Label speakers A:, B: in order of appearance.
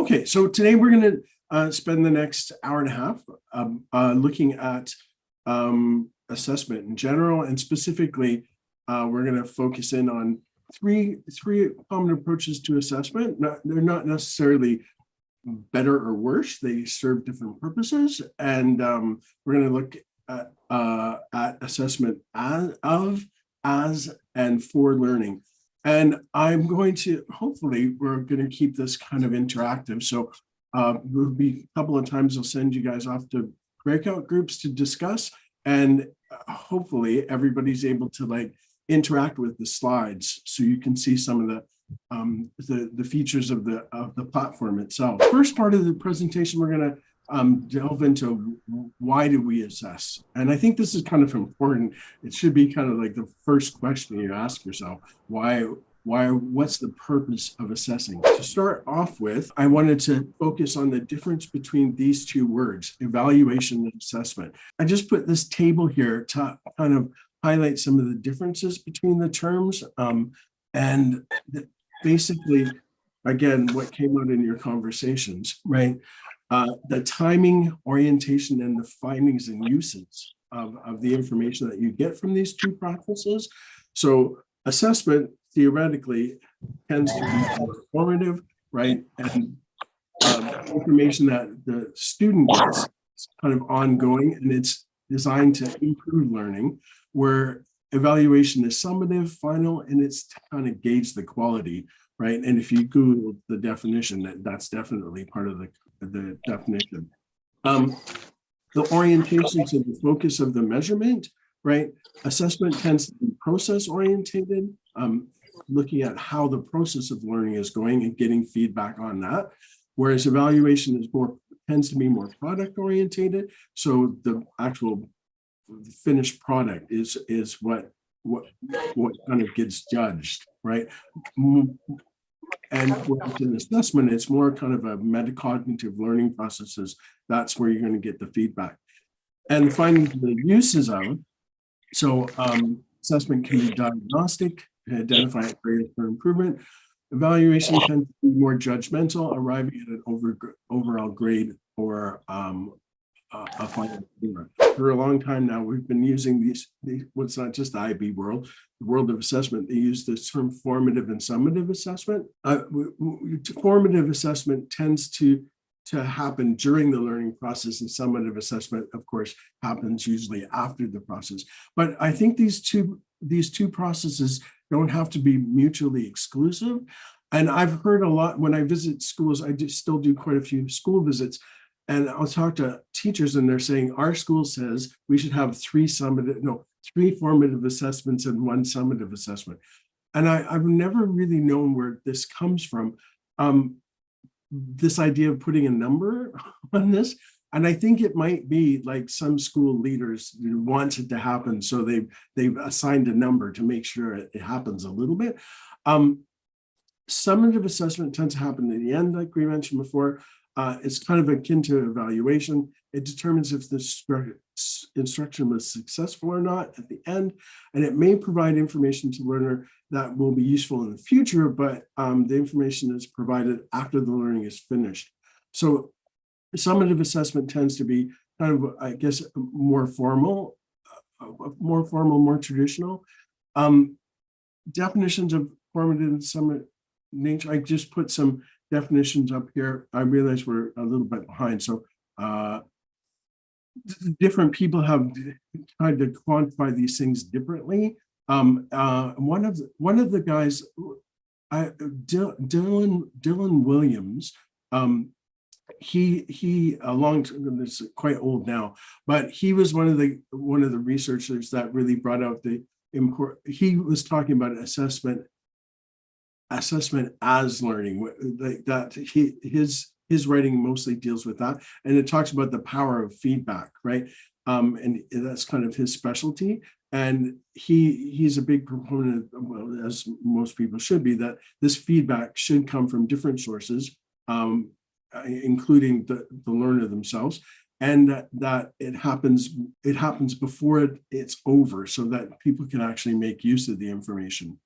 A: Okay, so today we're going to spend the next hour and a half looking at assessment in general, and specifically, we're going to focus in on three common approaches to assessment. They're not necessarily better or worse; they serve different purposes, and we're going to look at assessment as and for learning. And I'm going to, hopefully, we're going to keep this kind of interactive. So there'll be a couple of times I'll send you guys off to breakout groups to discuss. And hopefully everybody's able to interact with the slides so you can see some of the features of the platform itself. First part of the presentation, we're going to delve into why do we assess? And I think this is kind of important. It should be kind of like the first question you ask yourself, what's the purpose of assessing? To start off with, I wanted to focus on the difference between these two words, evaluation and assessment. I just put this table here to kind of highlight some of the differences between the terms. Basically, again, what came out in your conversations, right? The timing, orientation, and the findings and uses of the information that you get from these two practices. So assessment theoretically tends to be more formative, right? And information that the student gets is kind of ongoing, and it's designed to improve learning, where evaluation is summative, final, and it's to kind of gauge the quality, right? And if you Google the definition, that's definitely part of the definition. The orientation to the focus of the measurement, right? Assessment tends to be process orientated, looking at how the process of learning is going and getting feedback on that. Whereas evaluation tends to be more product orientated. So the actual finished product is what kind of gets judged, right? And with an assessment, it's more kind of a metacognitive learning processes. That's where you're going to get the feedback. And finding the uses of, so assessment can be diagnostic, identify areas for improvement. Evaluation tends to be more judgmental, arriving at an overall grade or a final score. For a long time now, we've been using these what's not just the IB world, the world of assessment. They use this term formative and summative assessment. Formative assessment tends to happen during the learning process, and summative assessment, of course, happens usually after the process. But I think these two processes don't have to be mutually exclusive. And I've heard a lot when I visit schools. I still do quite a few school visits. And I'll talk to teachers, and they're saying our school says we should have three formative assessments and one summative assessment. And I've never really known where this comes from, this idea of putting a number on this. And I think it might be like some school leaders want it to happen, so they've assigned a number to make sure it happens a little bit. Summative assessment tends to happen at the end, like we mentioned before. It's kind of akin to evaluation. It determines if the instruction was successful or not at the end, and it may provide information to the learner that will be useful in the future, but the information is provided after the learning is finished. So summative assessment tends to be kind of, I guess, more formal, more traditional. Definitions of formative and summative nature, I just put some definitions up here. I realize we're a little bit behind. So different people have tried to quantify these things differently. One of the guys, Dylan Williams, he this is quite old now, but he was one of the researchers that really brought out the import. He was talking about assessment as learning, like that. His writing mostly deals with that, and it talks about the power of feedback, right? And that's kind of his specialty. And he's a big proponent, well, as most people should be, that this feedback should come from different sources, including the learner themselves, and that it happens before it's over, so that people can actually make use of the information.